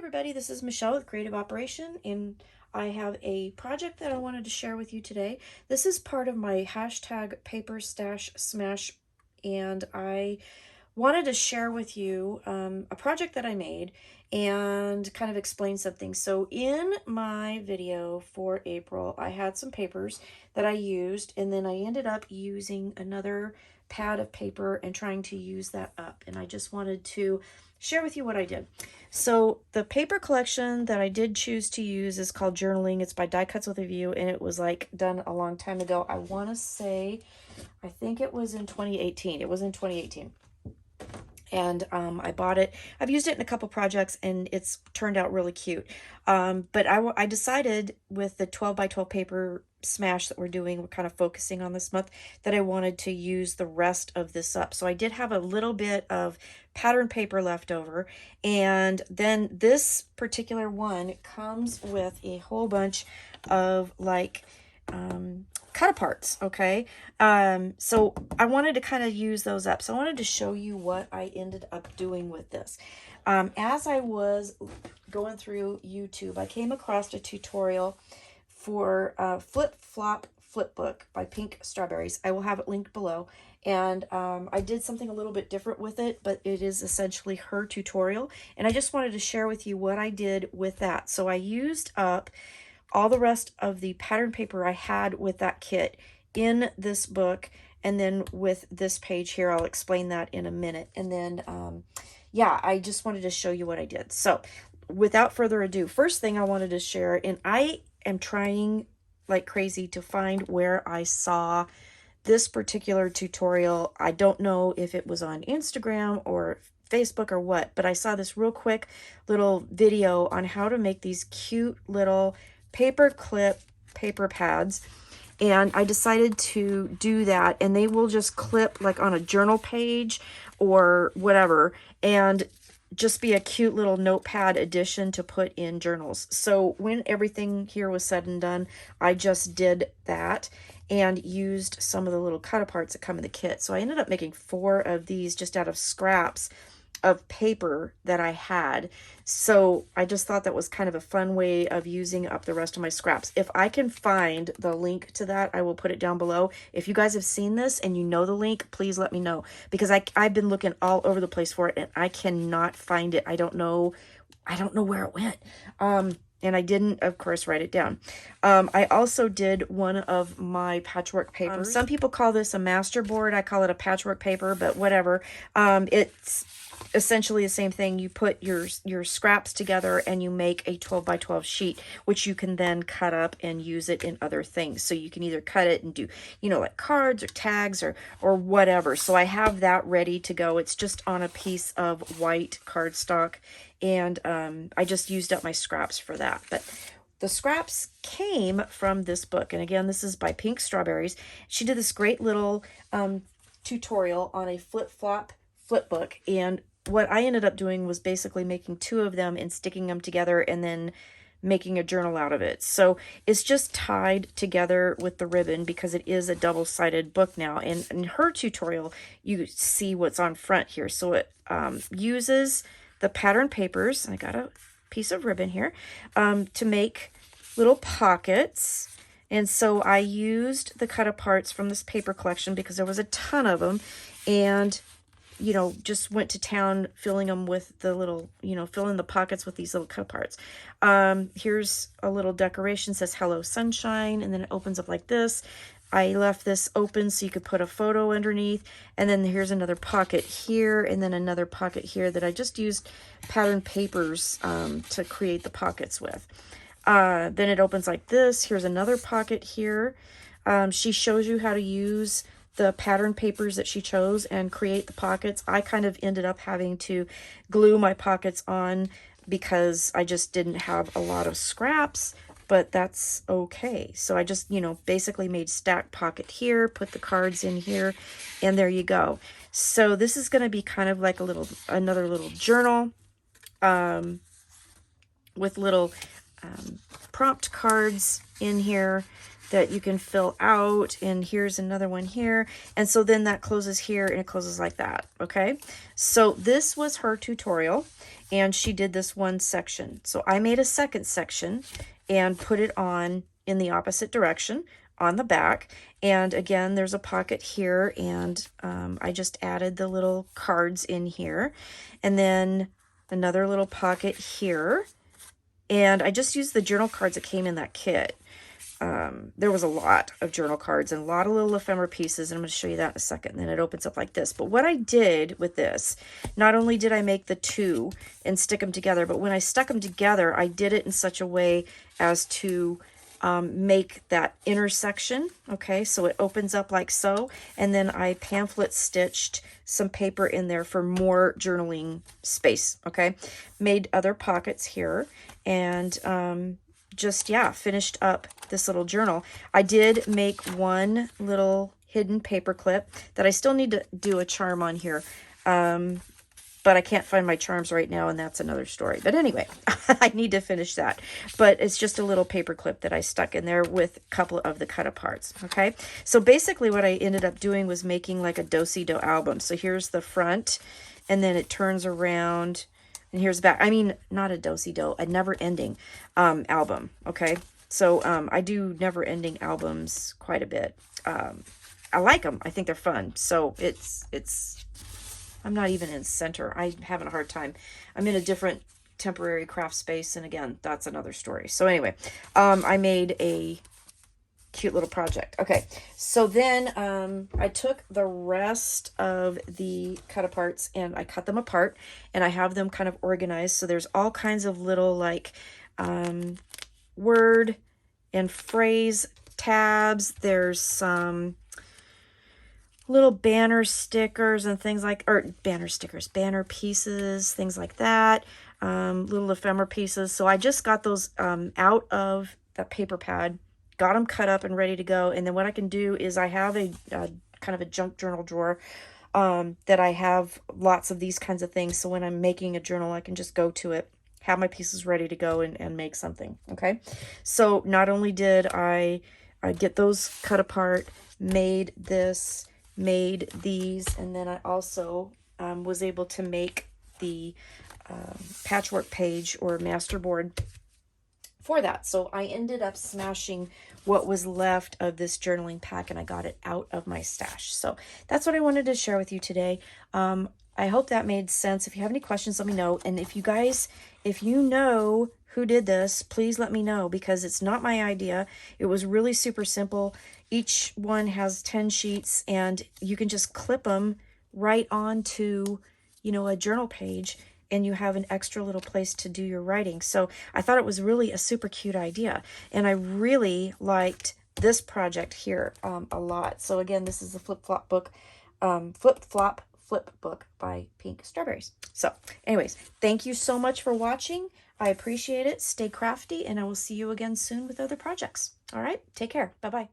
everybody, this is Michelle with Creative Operation, and I have a project that I wanted to share with you today. This is part of my hashtag paperstashsmash, and I wanted to share with you a project that I made and kind of explain something. So in my video for April, I had some papers that I used, and then I ended up using another pad of paper and trying to use that up, and I just wanted to share with you what I did. So the paper collection that I did choose to use is called Journaling. It's by Die Cuts with a View, and it was like done a long time ago. I want to say, I think it was in 2018. It was in 2018. And I bought it. I've used it in a couple projects, and it's turned out really cute. But I decided with the 12 by 12 paper smash that we're doing, we're kind of focusing on this month, that I wanted to use the rest of this up. So I did have a little bit of pattern paper left over, and then this particular one comes with a whole bunch of like cut aparts. Okay, so I wanted to kind of use those up. So I wanted to show you what I ended up doing with this. As I was going through YouTube, I came across a tutorial for Flip Flop Flip Book by Pink Strawberries. I will have it linked below. And I did something a little bit different with it, but it is essentially her tutorial. And I just wanted to share with you what I did with that. So I used up all the rest of the pattern paper I had with that kit in this book, and then with this page here, I'll explain that in a minute. And then yeah, I just wanted to show you what I did. So without further ado, first thing I wanted to share, and I am trying like crazy to find where I saw this particular tutorial. I don't know if it was on Instagram or Facebook or what, but I saw this real quick little video on how to make these cute little paper clip paper pads, and I decided to do that. And they will just clip like on a journal page or whatever, and just be a cute little notepad addition to put in journals. So when everything here was said and done, I just did that and used some of the little cut aparts that come in the kit. So I ended up making 4 of these just out of scraps of paper that I had. So I just thought that was kind of a fun way of using up the rest of my scraps. If I can find the link to that, I will put it down below. If you guys have seen this and you know the link, please let me know, because I've been looking all over the place for it and I cannot find it. I don't know where it went. And I didn't, of course, write it down. I also did one of my patchwork papers. Some people call this a master board. I call it a patchwork paper, but whatever. It's essentially the same thing. You put your scraps together and you make a 12 by 12 sheet, which you can then cut up and use it in other things. So you can either cut it and do, you know, like cards or tags or whatever. So I have that ready to go. It's just on a piece of white cardstock, and I just used up my scraps for that. But the scraps came from this book, and again, this is by Pink Strawberries. She did this great little tutorial on a flip-flop flip book, and what I ended up doing was basically making 2 of them and sticking them together and then making a journal out of it. So it's just tied together with the ribbon because it is a double-sided book now. And in her tutorial, you see what's on front here. So it uses the pattern papers, I got a piece of ribbon here, to make little pockets. And so I used the cut aparts from this paper collection because there was a ton of them, and you know, just went to town filling them with the little, you know, filling the pockets with these little cut parts. Here's a little decoration, says hello sunshine, and then it opens up like this. I left this open so you could put a photo underneath, and then here's another pocket here, and then another pocket here that I just used pattern papers to create the pockets with. Then it opens like this. Here's another pocket here. She shows you how to use the pattern papers that she chose and create the pockets. I kind of ended up having to glue my pockets on because I just didn't have a lot of scraps, but that's okay. So I just, you know, basically made stack pocket here, put the cards in here, and there you go. So this is going to be kind of like another little journal with little prompt cards in here that you can fill out, and here's another one here. And so then that closes here and it closes like that. Okay, so this was her tutorial, and she did this one section. So I made a second section and put it on in the opposite direction on the back. And again, there's a pocket here, and I just added the little cards in here, and then another little pocket here. And I just used the journal cards that came in that kit. There was a lot of journal cards and a lot of little ephemera pieces, and I'm going to show you that in a second. And then it opens up like this. But what I did with this, not only did I make the two and stick them together, but when I stuck them together, I did it in such a way as to make that intersection. Okay, so it opens up like so, and then I pamphlet stitched some paper in there for more journaling space. Okay, made other pockets here, and just, yeah, finished up this little journal. I did make one little hidden paper clip that I still need to do a charm on here. But I can't find my charms right now, and that's another story. But anyway, I need to finish that. But it's just a little paper clip that I stuck in there with a couple of the cut-aparts, okay? So basically what I ended up doing was making like a do-si-do album. So here's the front, and then it turns around, and here's back. I mean, not a do-si-do, a never-ending album, okay? So I do never-ending albums quite a bit. I like them. I think they're fun. So it's I'm not even in center. I'm having a hard time. I'm in a different temporary craft space, and again, that's another story. So anyway, I made a cute little project. Okay, so then I took the rest of the cut-aparts and I cut them apart, and I have them kind of organized. So there's all kinds of little like word and phrase tabs. There's some little banner stickers and things like, or banner stickers, banner pieces, things like that, little ephemera pieces. So I just got those out of that paper pad, got them cut up and ready to go. And then what I can do is I have a kind of a junk journal drawer that I have lots of these kinds of things. So when I'm making a journal, I can just go to it, have my pieces ready to go, and make something. Okay. So not only did I get those cut apart, made this, made these, and then I also was able to make the patchwork page or masterboard for that. So I ended up smashing what was left of this journaling pack, and I got it out of my stash. So that's what I wanted to share with you today. I hope that made sense. If you have any questions, let me know. And if you guys, if you know who did this, please let me know, because it's not my idea. It was really super simple. Each one has 10 sheets, and you can just clip them right onto, you know, a journal page, and you have an extra little place to do your writing. So I thought it was really a super cute idea, and I really liked this project here a lot. So again, this is the flip-flop book, flip book by Pink Strawberries. So anyways, thank you so much for watching. I appreciate it. Stay crafty, and I will see you again soon with other projects. All right, take care. Bye-bye.